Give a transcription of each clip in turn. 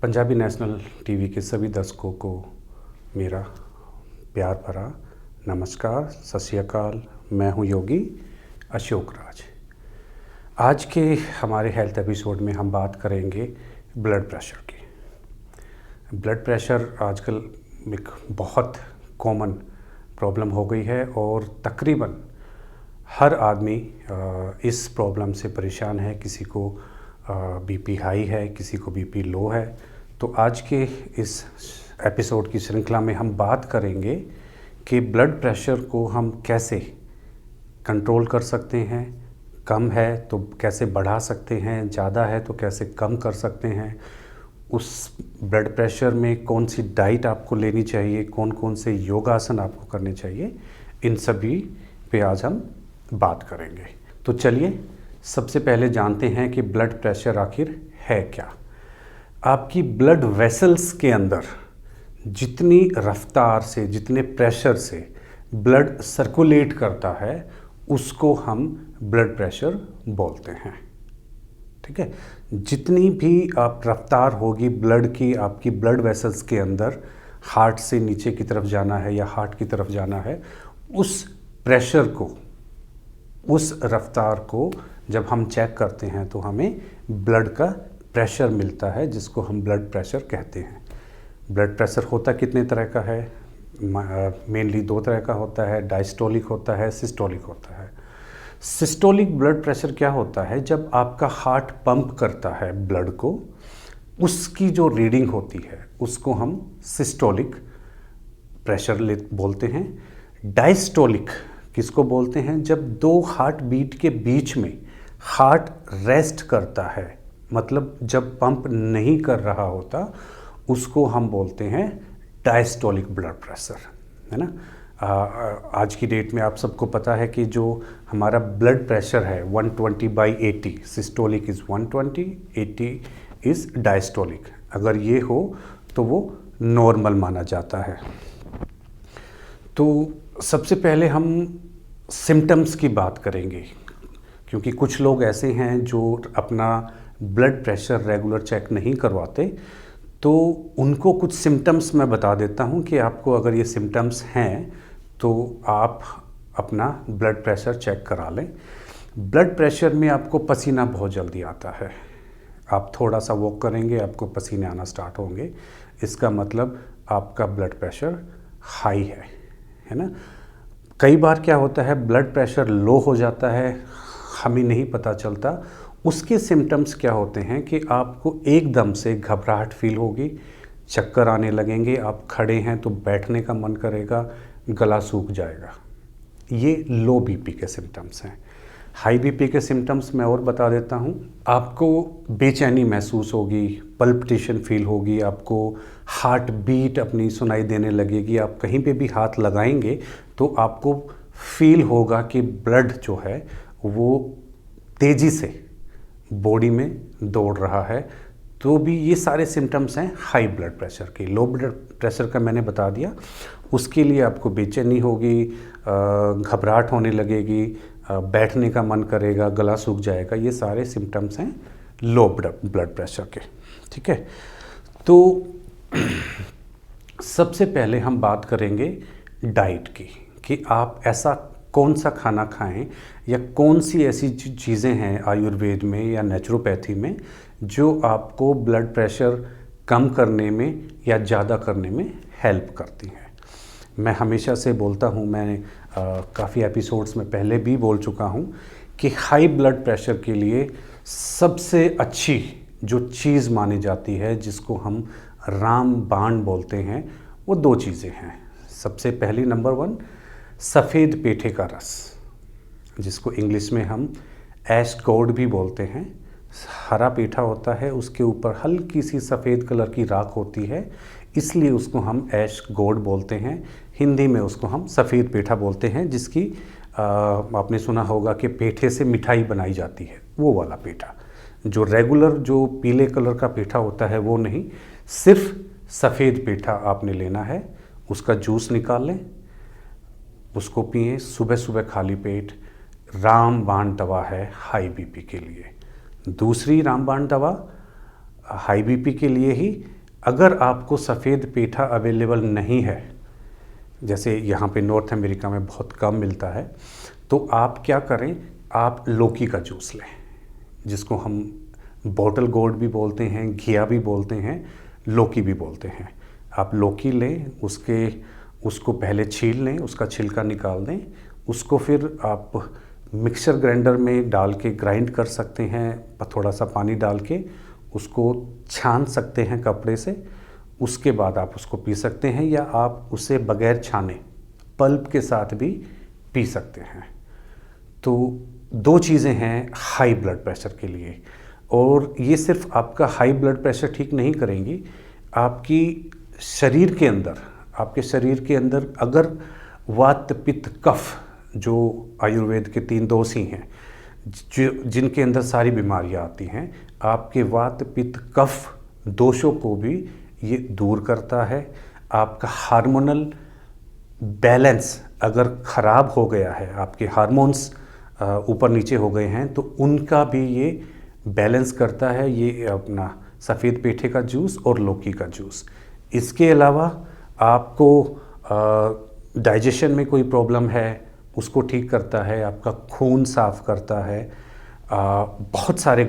Punjabi national TV के सभी दर्शकों को मेरा प्यार भरा नमस्कार, सत श्री अकाल। मैं हूं योगी अशोक राज। आज के हमारे हेल्थ एपिसोड में हम बात करेंगे ब्लड प्रेशर की। ब्लड प्रेशर आजकल एक बहुत कॉमन प्रॉब्लम हो गई है और तकरीबन हर आदमी इस प्रॉब्लम से परेशान है। किसी को बीपी हाई है, किसी को बीपी लो है। तो आज के इस एपिसोड की श्रृंखला में हम बात करेंगे कि ब्लड प्रेशर को हम कैसे कंट्रोल कर सकते हैं, कम है तो कैसे बढ़ा सकते हैं, ज़्यादा है तो कैसे कम कर सकते हैं, उस ब्लड प्रेशर में कौन सी डाइट आपको लेनी चाहिए, कौन कौन से योगासन आपको करने चाहिए, इन सभी पे आज हम बात करेंगे। तो चलिए सबसे पहले जानते हैं कि ब्लड प्रेशर आखिर है क्या। आपकी ब्लड वेसल्स के अंदर जितनी रफ्तार से, जितने प्रेशर से ब्लड सर्कुलेट करता है उसको हम ब्लड प्रेशर बोलते हैं। ठीक है, जितनी भी आप रफ्तार होगी ब्लड की, आपकी ब्लड वेसल्स के अंदर, हार्ट से नीचे की तरफ जाना है या हार्ट की तरफ जाना है, उस प्रेशर को, उस रफ्तार को जब हम चेक करते हैं तो हमें ब्लड का प्रेशर मिलता है, जिसको हम ब्लड प्रेशर कहते हैं। ब्लड प्रेशर होता कितने तरह का है? मेनली दो तरह का होता है, डायस्टोलिक होता है, सिस्टोलिक होता है। सिस्टोलिक ब्लड प्रेशर क्या होता है? जब आपका हार्ट पंप करता है ब्लड को, उसकी जो रीडिंग होती है उसको हम सिस्टोलिक प्रेशर बोलते हैं। डायस्टोलिक किसको बोलते हैं? जब दो हार्ट बीट के बीच में हार्ट रेस्ट करता है, मतलब जब पंप नहीं कर रहा होता, उसको हम बोलते हैं डायस्टोलिक ब्लड प्रेशर, है ना। आज की डेट में आप सबको पता है कि जो हमारा ब्लड प्रेशर है 120/80, सिस्टोलिक इज़ 120, 80 इज़ डायस्टोलिक। अगर ये हो तो वो नॉर्मल माना जाता है। तो सबसे पहले हम सिम्टम्स की बात करेंगे, क्योंकि कुछ लोग ऐसे हैं जो अपना ब्लड प्रेशर रेगुलर चेक नहीं करवाते। तो उनको कुछ सिम्टम्स मैं बता देता हूं कि आपको अगर ये सिम्टम्स हैं तो आप अपना ब्लड प्रेशर चेक करा लें। ब्लड प्रेशर में आपको पसीना बहुत जल्दी आता है। आप थोड़ा सा वॉक करेंगे, आपको पसीने आना स्टार्ट होंगे, इसका मतलब आपका ब्लड प्रेशर हाई है ना। कई बार क्या होता है, ब्लड प्रेशर लो हो जाता है, हमें नहीं पता चलता। उसके सिम्टम्स क्या होते हैं कि आपको एकदम से घबराहट फील होगी, चक्कर आने लगेंगे, आप खड़े हैं तो बैठने का मन करेगा, गला सूख जाएगा। ये लो बीपी के सिम्टम्स हैं। हाई बीपी के सिम्टम्स मैं और बता देता हूँ। आपको बेचैनी महसूस होगी, पल्पिटेशन फील होगी, आपको हार्ट बीट अपनी सुनाई देने लगेगी। आप कहीं पे भी हाथ लगाएंगे तो आपको फील होगा कि ब्लड जो है वो तेज़ी से बॉडी में दौड़ रहा है। तो भी ये सारे सिम्टम्स हैं हाई ब्लड प्रेशर के। लो ब्लड प्रेशर का मैंने बता दिया, उसके लिए आपको बेचैनी होगी, घबराहट होने लगेगी, बैठने का मन करेगा, गला सूख जाएगा। ये सारे सिम्टम्स हैं लो ब्लड प्रेशर के। ठीक है, तो सबसे पहले हम बात करेंगे डाइट की, कि आप ऐसा कौन सा खाना खाएं या कौन सी ऐसी चीज़ें हैं आयुर्वेद में या नेचुरोपैथी में जो आपको ब्लड प्रेशर कम करने में या ज़्यादा करने में हेल्प करती हैं। मैं हमेशा से बोलता हूँ, मैं काफ़ी एपिसोड्स में पहले भी बोल चुका हूँ कि हाई ब्लड प्रेशर के लिए सबसे अच्छी जो चीज़ मानी जाती है, जिसको हम रामबाण बोलते हैं, वो दो चीज़ें हैं। सबसे पहली, नंबर 1, सफ़ेद पेठे का रस, जिसको इंग्लिश में हम ऐश गोर्ड भी बोलते हैं। हरा पेठा होता है, उसके ऊपर हल्की सी सफ़ेद कलर की राख होती है, इसलिए उसको हम ऐश गोर्ड बोलते हैं। हिंदी में उसको हम सफ़ेद पेठा बोलते हैं, जिसकी आपने सुना होगा कि पेठे से मिठाई बनाई जाती है, वो वाला पेठा। जो रेगुलर जो पीले कलर का पेठा होता है वो नहीं, सिर्फ सफ़ेद पेठा आपने लेना है। उसका जूस निकाल लें, उसको पिएं सुबह सुबह खाली पेट। रामबाण दवा है हाई बीपी के लिए। दूसरी रामबाण दवा हाई बीपी के लिए ही। अगर आपको सफ़ेद पेठा अवेलेबल नहीं है, जैसे यहाँ पे नॉर्थ अमेरिका में बहुत कम मिलता है, तो आप क्या करें, आप लौकी का जूस लें, जिसको हम बॉटल गोर्ड भी बोलते हैं, घिया भी बोलते हैं, लौकी भी बोलते हैं। आप लौकी लें, उसको पहले छील लें, उसका छिलका निकाल दें, उसको फिर आप मिक्सर ग्राइंडर में डाल के ग्राइंड कर सकते हैं, थोड़ा सा पानी डाल के उसको छान सकते हैं कपड़े से। उसके बाद आप उसको पी सकते हैं, या आप उसे बगैर छाने पल्प के साथ भी पी सकते हैं। तो 2 चीज़ें हैं हाई ब्लड प्रेशर के लिए, और ये सिर्फ आपका हाई ब्लड प्रेशर ठीक नहीं करेंगी, आपकी शरीर के अंदर अगर वात पित्त कफ, जो आयुर्वेद के 3 दोष ही हैं जिनके अंदर सारी बीमारियां आती हैं, आपके वात पित्त कफ दोषों को भी ये दूर करता है। आपका हार्मोनल बैलेंस अगर ख़राब हो गया है, आपके हार्मोन्स ऊपर नीचे हो गए हैं, तो उनका भी ये बैलेंस करता है, ये अपना सफ़ेद पेठे का जूस और लौकी का जूस। इसके अलावा आपको डाइजेशन में कोई प्रॉब्लम है, उसको ठीक करता है, आपका खून साफ़ करता है। बहुत सारे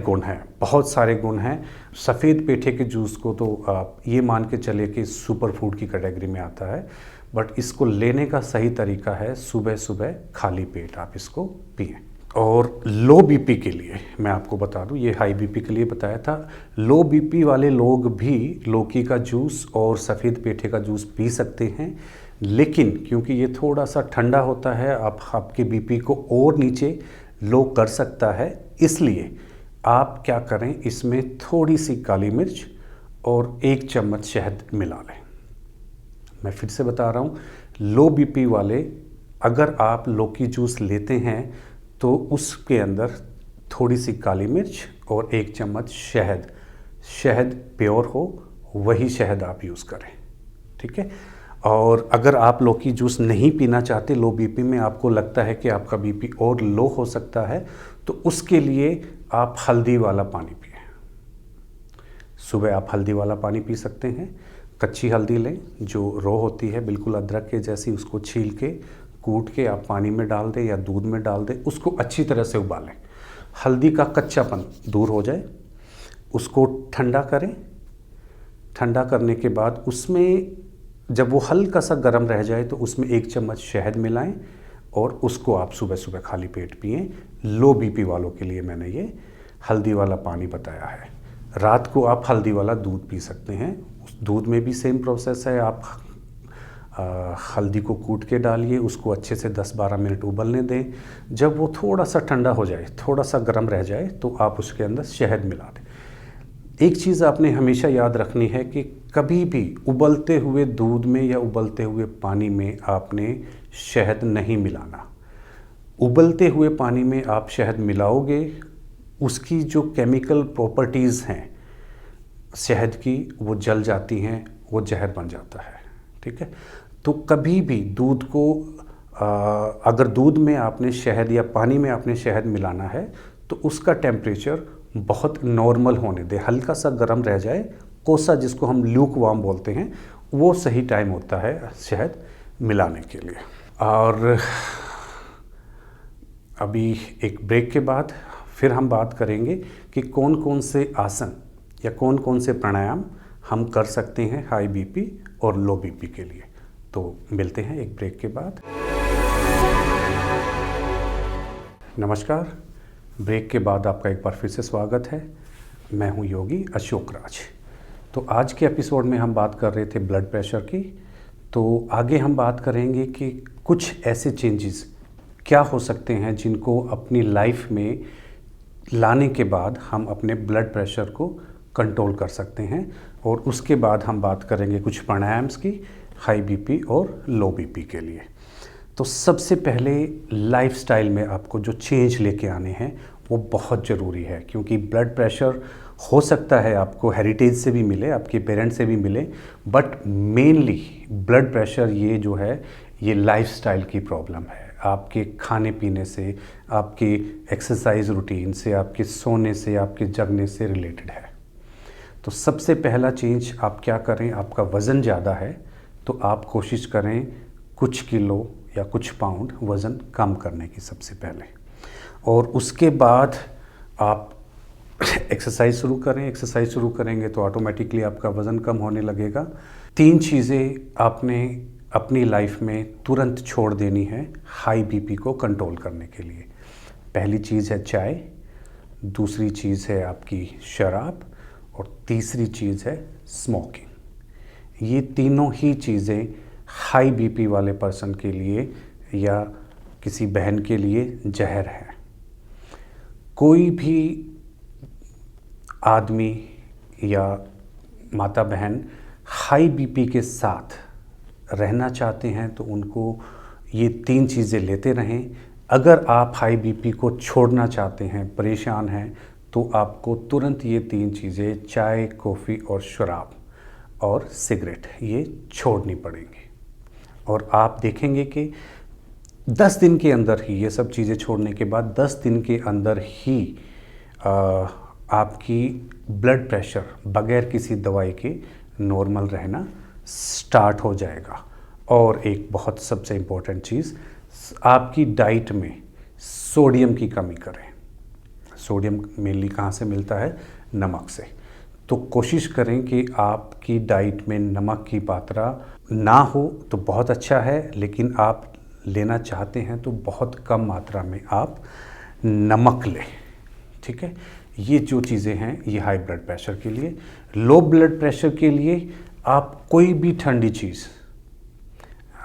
गुण हैं। सफ़ेद पेठे के जूस को तो आप ये मान के चले कि सुपर फूड की कैटेगरी में आता है, बट इसको लेने का सही तरीका है सुबह सुबह खाली पेट आप इसको पिएं। और लो बीपी के लिए मैं आपको बता दूं, ये हाई बीपी के लिए बताया था, लो बीपी वाले लोग भी लौकी का जूस और सफ़ेद पेठे का जूस पी सकते हैं, लेकिन क्योंकि ये थोड़ा सा ठंडा होता है, आपके बीपी को और नीचे लो कर सकता है, इसलिए आप क्या करें, इसमें थोड़ी सी काली मिर्च और 1 चम्मच शहद मिला लें। मैं फिर से बता रहा हूँ, लो बीपी वाले अगर आप लौकी जूस लेते हैं तो उसके अंदर थोड़ी सी काली मिर्च और 1 चम्मच शहद प्योर हो वही शहद आप यूज़ करें, ठीक है। और अगर आप लौकी जूस नहीं पीना चाहते लो बीपी में, आपको लगता है कि आपका बीपी और लो हो सकता है, तो उसके लिए आप हल्दी वाला पानी पिएं। सुबह आप हल्दी वाला पानी पी सकते हैं। कच्ची हल्दी लें जो रो होती है, बिल्कुल अदरक के जैसी, उसको छील के कूट के आप पानी में डाल दें या दूध में डाल दें, उसको अच्छी तरह से उबालें, हल्दी का कच्चापन दूर हो जाए, उसको ठंडा करें। ठंडा करने के बाद उसमें जब वो हल्का सा गर्म रह जाए तो उसमें 1 चम्मच शहद मिलाएं और उसको आप सुबह सुबह खाली पेट पिएं। लो बीपी वालों के लिए मैंने ये हल्दी वाला पानी बताया है। रात को आप हल्दी वाला दूध पी सकते हैं, उस दूध में भी सेम प्रोसेस है। आप हल्दी को कूट के डालिए, उसको अच्छे से 10-12 मिनट उबलने दें। जब वो थोड़ा सा ठंडा हो जाए, थोड़ा सा गर्म रह जाए, तो आप उसके अंदर शहद मिला दें। एक चीज़ आपने हमेशा याद रखनी है कि कभी भी उबलते हुए दूध में या उबलते हुए पानी में आपने शहद नहीं मिलाना। उबलते हुए पानी में आप शहद मिलाओगे, उसकी जो केमिकल प्रॉपर्टीज़ हैं शहद की, वो जल जाती हैं, वो जहर बन जाता है, ठीक है। तो कभी भी दूध को अगर दूध में आपने शहद या पानी में आपने शहद मिलाना है तो उसका टेम्परेचर बहुत नॉर्मल होने दे, हल्का सा गर्म रह जाए, कोसा जिसको हम ल्यूक वार्म बोलते हैं, वो सही टाइम होता है शहद मिलाने के लिए। और अभी एक ब्रेक के बाद फिर हम बात करेंगे कि कौन कौन से आसन या कौन कौन से प्राणायाम हम कर सकते हैं हाई बीपी और लो बीपी के लिए। तो मिलते हैं एक ब्रेक के बाद। नमस्कार, ब्रेक के बाद आपका एक बार फिर से स्वागत है। मैं हूं योगी अशोक राज। तो आज के एपिसोड में हम बात कर रहे थे ब्लड प्रेशर की। तो आगे हम बात करेंगे कि कुछ ऐसे चेंजेस क्या हो सकते हैं जिनको अपनी लाइफ में लाने के बाद हम अपने ब्लड प्रेशर को कंट्रोल कर सकते हैं। और उसके बाद हम बात करेंगे कुछ प्राणायाम्स की हाई बीपी और लो बीपी के लिए। तो सबसे पहले लाइफस्टाइल में आपको जो चेंज लेके आने हैं वो बहुत ज़रूरी है, क्योंकि ब्लड प्रेशर हो सकता है आपको हेरिटेज से भी मिले, आपके पेरेंट्स से भी मिले, बट मेनली ब्लड प्रेशर ये जो है ये लाइफस्टाइल की प्रॉब्लम है। आपके खाने पीने से, आपके एक्सरसाइज रूटीन से, आपके सोने से, आपके जगने से रिलेटेड है। तो सबसे पहला चेंज आप क्या करें, आपका वज़न ज़्यादा है तो आप कोशिश करें कुछ किलो या कुछ पाउंड वज़न कम करने की सबसे पहले, और उसके बाद आप एक्सरसाइज शुरू करें। एक्सरसाइज शुरू करेंगे तो ऑटोमेटिकली आपका वज़न कम होने लगेगा। 3 चीज़ें आपने अपनी लाइफ में तुरंत छोड़ देनी है हाई बीपी को कंट्रोल करने के लिए। पहली चीज़ है चाय, दूसरी चीज़ है आपकी शराब, और तीसरी चीज़ है स्मोकिंग। ये तीनों ही चीज़ें हाई बीपी वाले पर्सन के लिए या किसी बहन के लिए जहर है। कोई भी आदमी या माता बहन हाई बीपी के साथ रहना चाहते हैं तो उनको ये 3 चीज़ें लेते रहें। अगर आप हाई बीपी को छोड़ना चाहते हैं, परेशान हैं, तो आपको तुरंत ये 3 चीज़ें चाय, कॉफ़ी और शराब और सिगरेट ये छोड़नी पड़ेंगी। और आप देखेंगे कि 10 दिन के अंदर ही, ये सब चीज़ें छोड़ने के बाद 10 दिन के अंदर ही आपकी ब्लड प्रेशर बगैर किसी दवाई के नॉर्मल रहना स्टार्ट हो जाएगा। और एक बहुत सबसे इम्पोर्टेंट चीज़, आपकी डाइट में सोडियम की कमी करें। सोडियम मेनली कहाँ से मिलता है? नमक से। तो कोशिश करें कि आपकी डाइट में नमक की मात्रा ना हो तो बहुत अच्छा है, लेकिन आप लेना चाहते हैं तो बहुत कम मात्रा में आप नमक लें। ठीक है, ये जो चीज़ें हैं ये हाई ब्लड प्रेशर के लिए। लो ब्लड प्रेशर के लिए आप कोई भी ठंडी चीज़,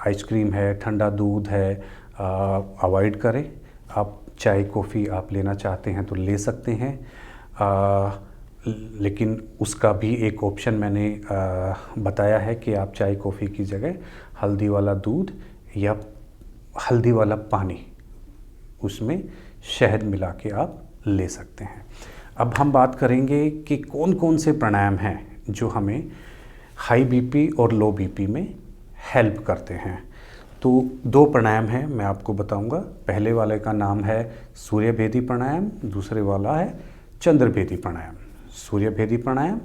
आइसक्रीम है, ठंडा दूध है, अवॉइड करें। आप चाय कॉफ़ी आप लेना चाहते हैं तो ले सकते हैं, लेकिन उसका भी एक ऑप्शन मैंने बताया है कि आप चाय कॉफ़ी की जगह हल्दी वाला दूध या हल्दी वाला पानी, उसमें शहद मिला के आप ले सकते हैं। अब हम बात करेंगे कि कौन कौन से प्राणायाम हैं जो हमें हाई बीपी और लो बीपी में हेल्प करते हैं। तो 2 प्राणायाम हैं, मैं आपको बताऊंगा। पहले वाले का नाम है सूर्यभेदी प्राणायाम, दूसरे वाला है चंद्रभेदी प्राणायाम। सूर्यभेदी प्राणायाम,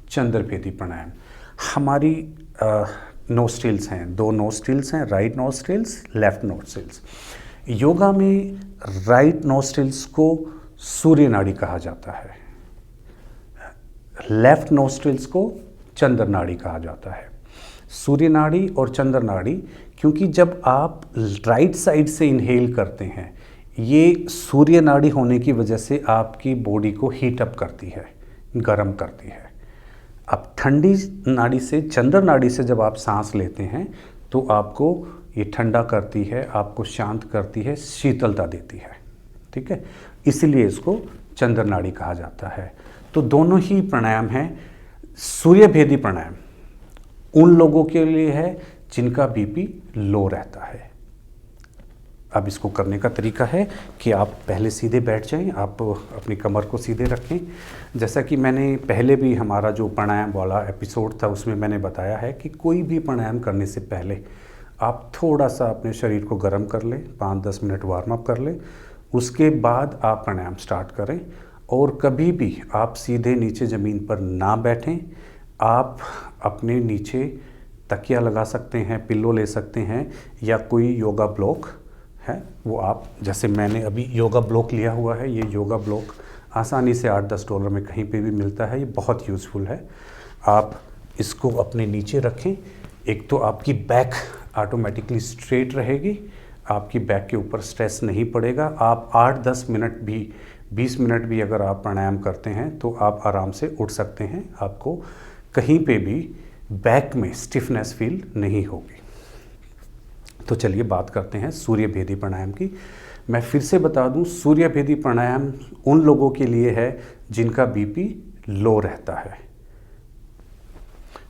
चंद्रभेदी प्राणायाम। हमारी नोस्ट्रिल्स हैं, 2 नोस्ट्रिल्स हैं, right nostrils, left nostrils. Yoga में राइट नोस्ट्रिल्स को सूर्य नाड़ी कहा जाता है, लेफ्ट नोस्ट्रिल्स को चंद्र नाड़ी कहा जाता है। सूर्य नाड़ी और चंद्र नाड़ी, क्योंकि जब आप राइट साइड से इनहेल करते हैं, ये सूर्य नाड़ी होने की वजह से आपकी बॉडी को हीट अप करती है, गर्म करती है। अब ठंडी नाड़ी से, चंद्र नाड़ी से जब आप सांस लेते हैं तो आपको ये ठंडा करती है, आपको शांत करती है, शीतलता देती है। ठीक है, इसीलिए इसको चंद्र नाड़ी कहा जाता है। तो दोनों ही प्राणायाम हैं। सूर्यभेदी प्राणायाम उन लोगों के लिए है जिनका बीपी लो रहता है। अब इसको करने का तरीका है कि आप पहले सीधे बैठ जाएं, आप अपनी कमर को सीधे रखें। जैसा कि मैंने पहले भी हमारा जो प्राणायाम वाला एपिसोड था उसमें मैंने बताया है कि कोई भी प्राणायाम करने से पहले आप थोड़ा सा अपने शरीर को गर्म कर लें, 5-10 मिनट वार्म अप कर लें, उसके बाद आप प्राणायाम स्टार्ट करें। और कभी भी आप सीधे नीचे ज़मीन पर ना बैठें, आप अपने नीचे तकिया लगा सकते हैं, पिल्लो ले सकते हैं, या कोई योगा ब्लॉक है वो आप, जैसे मैंने अभी योगा ब्लॉक लिया हुआ है, ये योगा ब्लॉक आसानी से $8-10 में कहीं पे भी मिलता है, ये बहुत यूज़फुल है। आप इसको अपने नीचे रखें। एक तो आपकी बैक ऑटोमेटिकली स्ट्रेट रहेगी, आपकी बैक के ऊपर स्ट्रेस नहीं पड़ेगा। आप 8-10 मिनट भी, 20 मिनट भी अगर आप प्राणायाम करते हैं तो आप आराम से उठ सकते हैं, आपको कहीं पे भी बैक में स्टिफनेस फील नहीं होगी। तो चलिए बात करते हैं सूर्यभेदी प्राणायाम की। मैं फिर से बता दूं, सूर्यभेदी प्राणायाम उन लोगों के लिए है जिनका बीपी लो रहता है।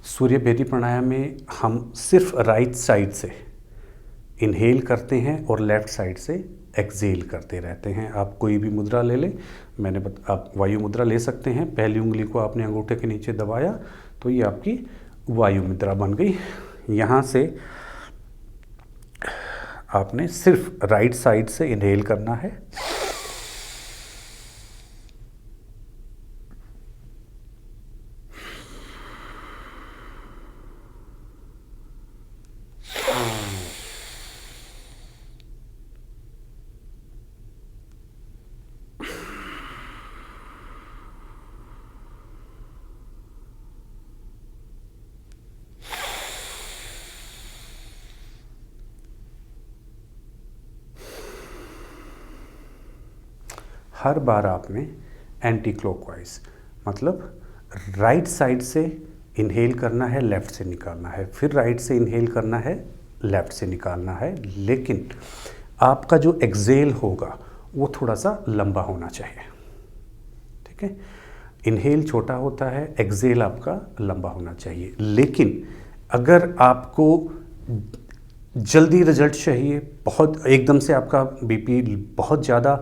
सूर्यभेदी प्राणायाम में हम सिर्फ राइट साइड से इनहेल करते हैं और लेफ़्ट साइड से एक्सहेल करते रहते हैं। आप कोई भी मुद्रा ले लें, आप वायु मुद्रा ले सकते हैं। पहली उंगली को आपने अंगूठे के नीचे दबाया तो ये आपकी वायु मुद्रा बन गई। यहाँ से आपने सिर्फ राइट साइड से इनहेल करना है, हर बार आपने एंटी क्लॉकवाइज, मतलब राइट साइड से इनहेल करना है, लेफ़्ट से निकालना है, फिर राइट से इनहेल करना है, लेफ़्ट से निकालना है। लेकिन आपका जो एक्सेल होगा वो थोड़ा सा लंबा होना चाहिए, ठीक है। इनहेल छोटा होता है, एक्सेल आपका लंबा होना चाहिए। लेकिन अगर आपको जल्दी रिजल्ट चाहिए, बहुत एकदम से आपका बीपी बहुत ज़्यादा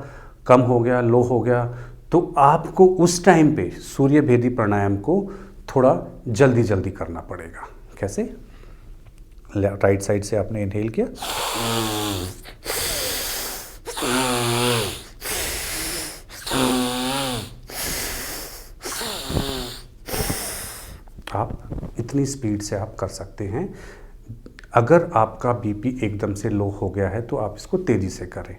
कम हो गया, लो हो गया, तो आपको उस टाइम पे सूर्य भेदी प्राणायाम को थोड़ा जल्दी जल्दी करना पड़ेगा। कैसे? राइट साइड से आपने इनहेल किया, आप इतनी स्पीड से आप कर सकते हैं। अगर आपका बीपी एकदम से लो हो गया है तो आप इसको तेज़ी से करें।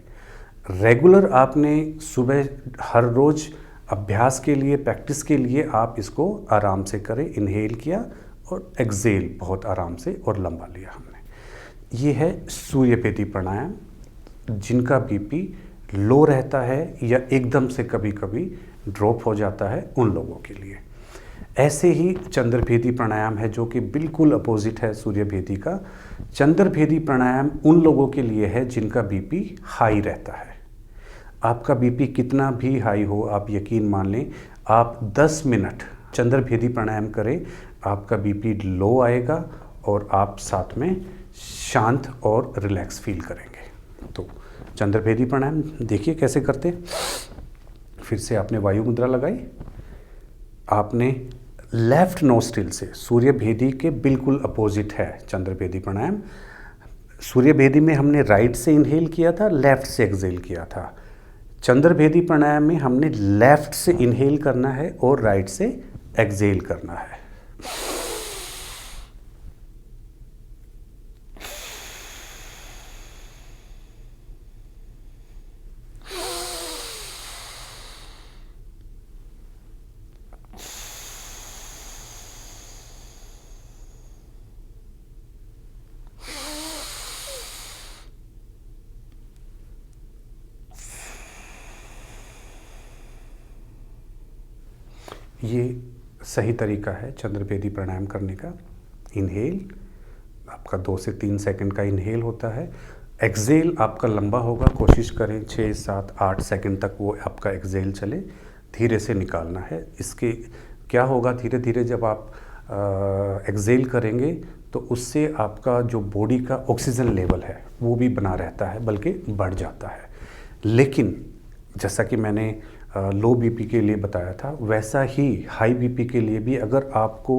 रेगुलर आपने सुबह हर रोज़ अभ्यास के लिए, प्रैक्टिस के लिए आप इसको आराम से करें। इनहेल किया और एक्सेल बहुत आराम से और लंबा लिया हमने। ये है सूर्य भेदी प्राणायाम, जिनका बीपी लो रहता है या एकदम से कभी कभी ड्रॉप हो जाता है, उन लोगों के लिए। ऐसे ही चंद्र भेदी प्राणायाम है जो कि बिल्कुल अपोजिट है सूर्य भेदी का। चंद्र भेदी प्राणायाम उन लोगों के लिए है जिनका बीपी हाई रहता है। आपका बीपी कितना भी हाई हो, आप यकीन मान लें, आप 10 मिनट चंद्र भेदी प्राणायाम करें, आपका बीपी लो आएगा और आप साथ में शांत और रिलैक्स फील करेंगे। तो चंद्र भेदी प्राणायाम देखिए कैसे करते। फिर से आपने वायु मुद्रा लगाई, आपने लेफ्ट नोस्ट्रिल से, सूर्य भेदी के बिल्कुल अपोजिट है चंद्र भेदी प्राणायाम। सूर्य भेदी में हमने राइट से इनहेल किया था, लेफ्ट से एक्सेल किया था। चंद्र भेदी प्राणायाम में हमने लेफ्ट से इनहेल करना है और राइट से एक्सेल करना है। ये सही तरीका है चंद्र भेदी प्राणायाम करने का। इनहेल आपका 2 से 3 सेकंड का इनहेल होता है, एक्सेल आपका लंबा होगा। कोशिश करें 6, 7, 8 सेकंड तक वो आपका एक्सेल चले, धीरे से निकालना है। इसके क्या होगा, धीरे धीरे जब आप एक्सेल करेंगे तो उससे आपका जो बॉडी का ऑक्सीजन लेवल है वो भी बना रहता है, बल्कि बढ़ जाता है। लेकिन जैसा कि मैंने लो बीपी के लिए बताया था, वैसा ही हाई बीपी के लिए भी अगर आपको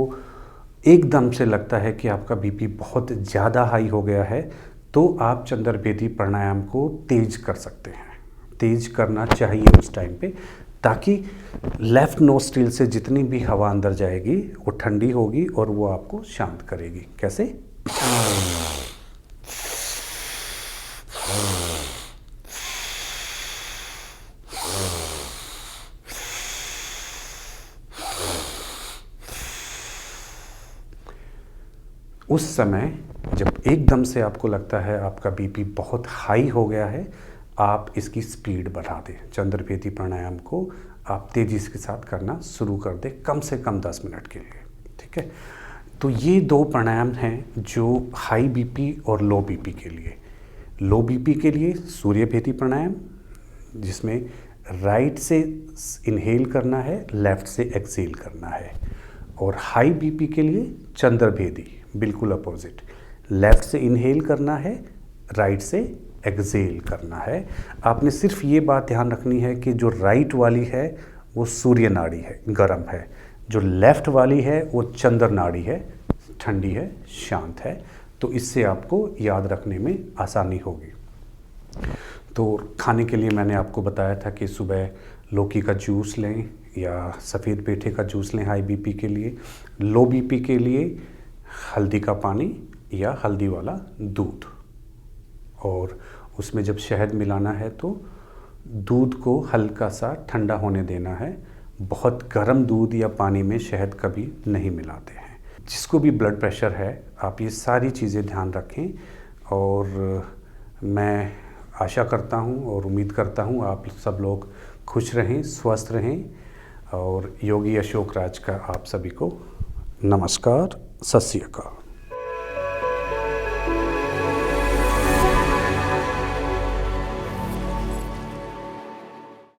एकदम से लगता है कि आपका बीपी बहुत ज़्यादा हाई हो गया है, तो आप चंद्र भेदी प्राणायाम को तेज कर सकते हैं। तेज करना चाहिए उस टाइम पे, ताकि लेफ़्ट नोस्ट्रिल से जितनी भी हवा अंदर जाएगी वो ठंडी होगी और वो आपको शांत करेगी। कैसे? उस समय जब एकदम से आपको लगता है आपका बीपी बहुत हाई हो गया है, आप इसकी स्पीड बढ़ा दें। चंद्र भेदी प्राणायाम को आप तेज़ी के साथ करना शुरू कर दें, कम से कम 10 मिनट के लिए, ठीक है। तो ये 2 प्राणायाम हैं जो हाई बीपी और लो बीपी के लिए। लो बीपी के लिए सूर्य भेदी प्राणायाम, जिसमें राइट से इनहेल करना है, लेफ़्ट से एक्सेल करना है। और हाई बीपी के लिए चंद्र भेदी, बिल्कुल अपोजिट, लेफ़्ट से इनहेल करना है, राइट से एक्सेल करना है। आपने सिर्फ ये बात ध्यान रखनी है कि जो राइट वाली है वो सूर्य नाड़ी है, गर्म है, जो लेफ़्ट वाली है वो चंद्र नाड़ी है, ठंडी है, शांत है। तो इससे आपको याद रखने में आसानी होगी। तो खाने के लिए मैंने आपको बताया था कि सुबह लौकी का जूस लें या सफ़ेद पेठे का जूस लें हाई बीपी के लिए। लो बीपी के लिए हल्दी का पानी या हल्दी वाला दूध, और उसमें जब शहद मिलाना है तो दूध को हल्का सा ठंडा होने देना है। बहुत गर्म दूध या पानी में शहद कभी नहीं मिलाते हैं। जिसको भी ब्लड प्रेशर है, आप ये सारी चीज़ें ध्यान रखें। और मैं आशा करता हूँ और उम्मीद करता हूँ आप सब लोग खुश रहें, स्वस्थ रहें। और योगी अशोक राज का आप सभी को नमस्कार, सत श्री अकाल।